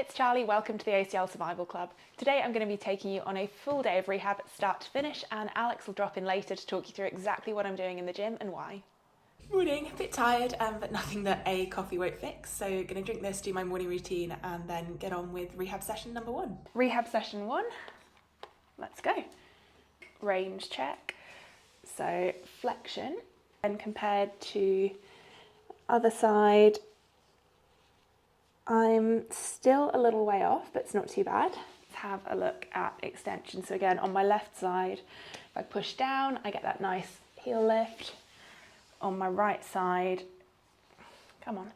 it's Charlie. Welcome to the ACL Survival Club. Today I'm going to be taking you on a full day of rehab start to finish, and Alex will drop in later to talk you through exactly what I'm doing in the gym and why. Morning, a bit tired, but nothing that a coffee won't fix. So going to drink this, do my morning routine, and then get on with rehab session number 1. Rehab session 1, let's go. Range check. So flexion, and compared to other side, I'm still a little way off, but it's not too bad. Let's have a look at extension. So again, on my left side, if I push down, I get that nice heel lift. On my right side, come on.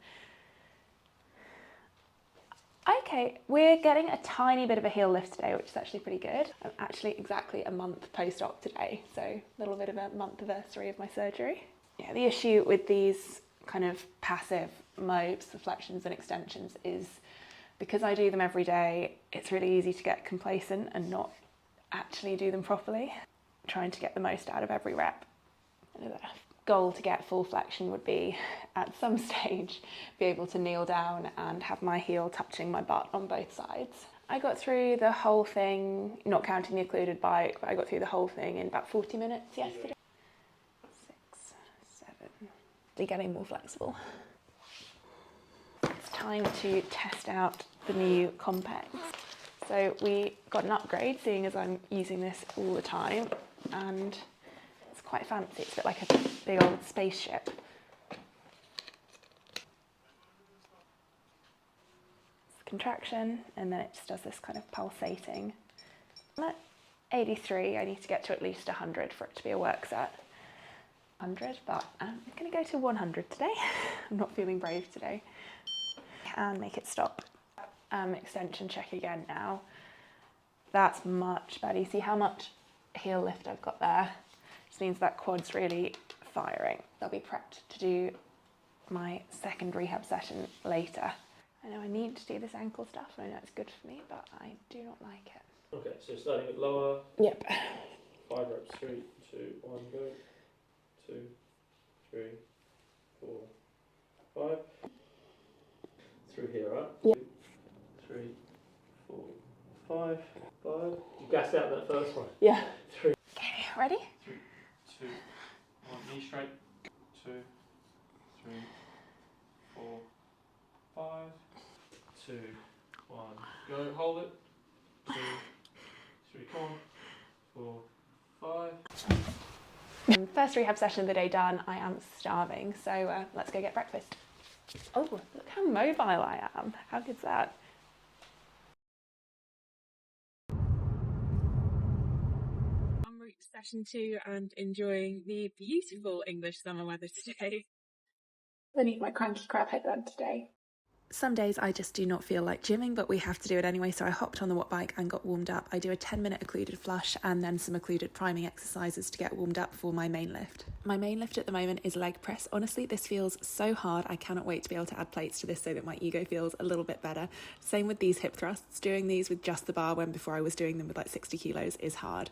Okay, we're getting a tiny bit of a heel lift today, which is actually pretty good. I'm actually exactly a month post-op today, so a little bit of a month anniversary of my surgery. Yeah, the issue with these kind of passive modes, the flexions and extensions, is because I do them every day, it's really easy to get complacent and not actually do them properly. Trying to get the most out of every rep. The goal to get full flexion would be, at some stage, be able to kneel down and have my heel touching my butt on both sides. I got through the whole thing, not counting the occluded bike, but I got through the whole thing in about 40 minutes yesterday. 6, 7, they're getting more flexible. It's time to test out the new Compex. So we got an upgrade, seeing as I'm using this all the time, and it's quite fancy. It's a bit like a big old spaceship. It's contraction, and then it just does this kind of pulsating. I'm at 83, I need to get to at least 100 for it to be a work set. 100, but I'm going to go to 100 today. I'm not feeling brave today. And make it stop. Extension check again now. That's much better. You see how much heel lift I've got there? Which means that quad's really firing. I'll be prepped to do my second rehab session later. I know I need to do this ankle stuff, and I know it's good for me, but I do not like it. Okay, so starting at lower. Yep. 5 reps, 3, 2, 1, go. 2, 3, 4, 5. Through here, right? Yep. 2, 3, 4, 5, 5. You gassed out that first one. Yeah. 3. Okay, ready? 3, 2, 1. Knee straight. 2, 3, 4, 5. 2, 1. Go. Hold it. 2, 3, 4, 5. First rehab session of the day done. I am starving, so let's go get breakfast. Oh, look how mobile I am. How good's that? En route to session 2 and enjoying the beautiful English summer weather today. I need my cranky crab head done today. Some days I just do not feel like gymming, but we have to do it anyway, so I hopped on the watt bike and got warmed up. I do a 10-minute occluded flush and then some occluded priming exercises to get warmed up for my main lift. My main lift at the moment is leg press. Honestly, this feels so hard. I cannot wait to be able to add plates to this so that my ego feels a little bit better. Same with these hip thrusts. Doing these with just the bar when before I was doing them with like 60 kilos is hard.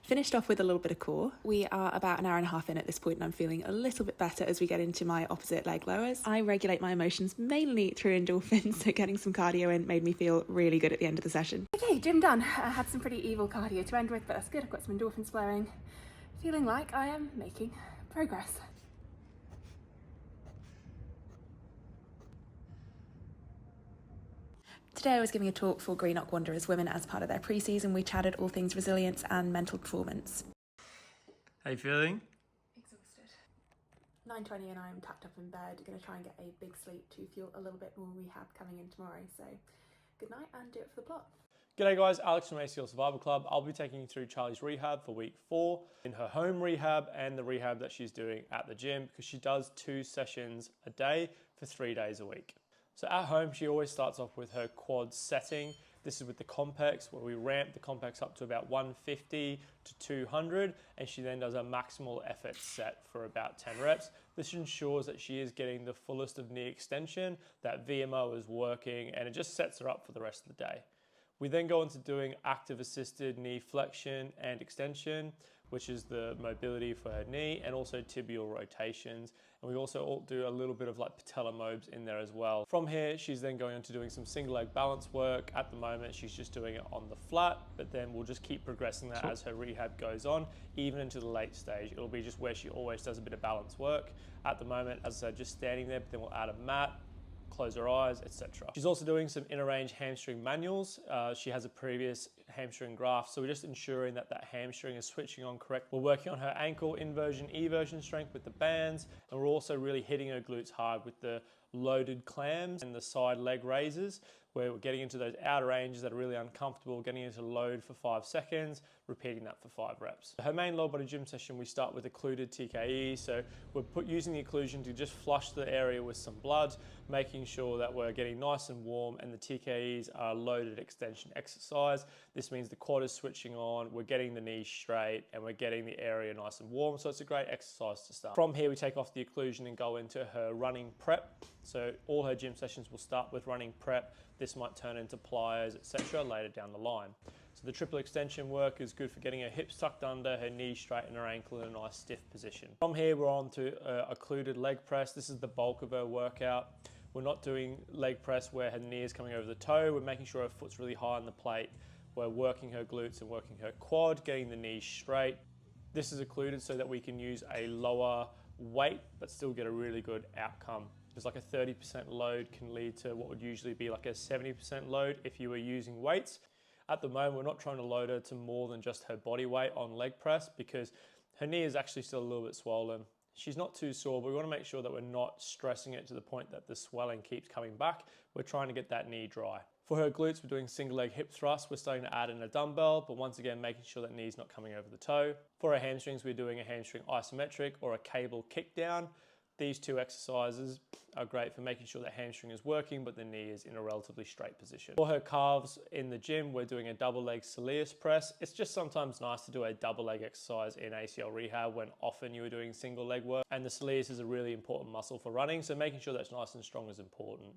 Finished off with a little bit of core. We are about an hour and a half in at this point, and I'm feeling a little bit better as we get into my opposite leg lowers. I regulate my emotions mainly through endorphins, so getting some cardio in made me feel really good at the end of the session. Okay, gym done. I had some pretty evil cardio to end with, but that's good. I've got some endorphins flowing. Feeling like I am making progress. Today I was giving a talk for Greenock Wanderers women as part of their pre-season. We chatted all things resilience and mental performance. How you feeling? Exhausted. 9:20 and I'm tucked up in bed, going to try and get a big sleep to fuel a little bit more rehab coming in tomorrow. So good night and do it for the plot. G'day guys, Alex from ACL Survival Club. I'll be taking you through Charlie's rehab for week 4 in her home rehab and the rehab that she's doing at the gym, because she does 2 sessions a day for 3 days a week. So at home, she always starts off with her quad setting. This is with the Compex, where we ramp the Compex up to about 150 to 200, and she then does a maximal effort set for about 10 reps. This ensures that she is getting the fullest of knee extension, that VMO is working, and it just sets her up for the rest of the day. We then go into doing active assisted knee flexion and extension. which is the mobility for her knee, and also tibial rotations. And we also do a little bit of like patella mobs in there as well. From here, she's then going on to doing some single leg balance work. At the moment, she's just doing it on the flat, but then we'll just keep progressing that as her rehab goes on, even into the late stage. It'll be just where she always does a bit of balance work. At the moment, as I said, just standing there, but then we'll add a mat, close her eyes, etc. She's also doing some inner range hamstring manuals. She has a previous hamstring graft, so we're just ensuring that that hamstring is switching on correct. We're working on her ankle inversion, eversion strength with the bands, and we're also really hitting her glutes hard with the loaded clams and the side leg raises, where we're getting into those outer ranges that are really uncomfortable, getting into load for 5 seconds, repeating that for 5 reps. Her main lower body gym session, we start with occluded TKE. So we're using the occlusion to just flush the area with some blood, making sure that we're getting nice and warm, and the TKEs are loaded extension exercise. This means the quad is switching on, we're getting the knees straight, and we're getting the area nice and warm. So it's a great exercise to start. From here, we take off the occlusion and go into her running prep. So all her gym sessions will start with running prep. This might turn into plyos, etc. later down the line. So the triple extension work is good for getting her hips tucked under, her knees straight, and her ankle in a nice stiff position. From here, we're on to occluded leg press. This is the bulk of her workout. We're not doing leg press where her knee is coming over the toe. We're making sure her foot's really high on the plate. We're working her glutes and working her quad, getting the knees straight. This is occluded so that we can use a lower weight, but still get a really good outcome. Because like a 30% load can lead to what would usually be like a 70% load if you were using weights. At the moment, we're not trying to load her to more than just her body weight on leg press, because her knee is actually still a little bit swollen. She's not too sore, but we want to make sure that we're not stressing it to the point that the swelling keeps coming back. We're trying to get that knee dry. For her glutes, we're doing single leg hip thrust. We're starting to add in a dumbbell, but once again, making sure that knee's not coming over the toe. For her hamstrings, we're doing a hamstring isometric or a cable kick down. These two exercises are great for making sure that hamstring is working, but the knee is in a relatively straight position. For her calves in the gym, we're doing a double leg soleus press. It's just sometimes nice to do a double leg exercise in ACL rehab when often you are doing single leg work. And the soleus is a really important muscle for running, so making sure that's nice and strong is important.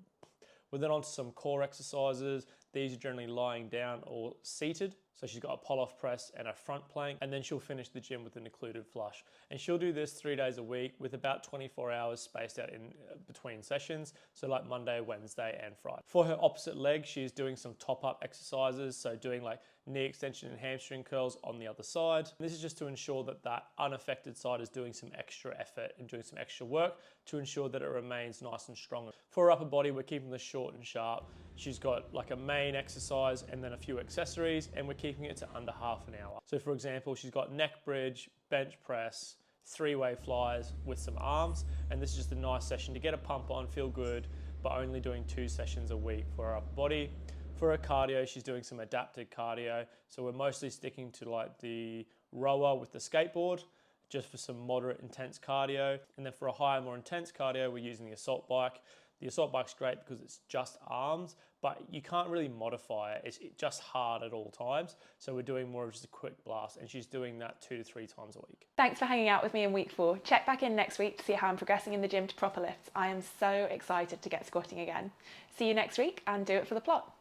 We're then on to some core exercises. These are generally lying down or seated. So she's got a pull-off press and a front plank, and then she'll finish the gym with an occluded flush. And she'll do this 3 days a week with about 24 hours spaced out in between sessions. So like Monday, Wednesday, and Friday. For her opposite leg, she's doing some top-up exercises. So doing like knee extension and hamstring curls on the other side. And this is just to ensure that that unaffected side is doing some extra effort and doing some extra work to ensure that it remains nice and strong. For her upper body, we're keeping this short and sharp. She's got like a main exercise and then a few accessories, and we're keeping it to under half an hour. So for example, she's got neck bridge, bench press, 3-way flies with some arms, and this is just a nice session to get a pump on, feel good, but only doing 2 sessions a week for her upper body. For her cardio, she's doing some adapted cardio. So we're mostly sticking to like the rower with the skateboard, just for some moderate intense cardio. And then for a higher, more intense cardio, we're using the assault bike. The assault bike's great because it's just arms, but you can't really modify it. It's just hard at all times. So we're doing more of just a quick blast, and she's doing that 2 to 3 times a week. Thanks for hanging out with me in week 4. Check back in next week to see how I'm progressing in the gym to proper lifts. I am so excited to get squatting again. See you next week, and do it for the plot.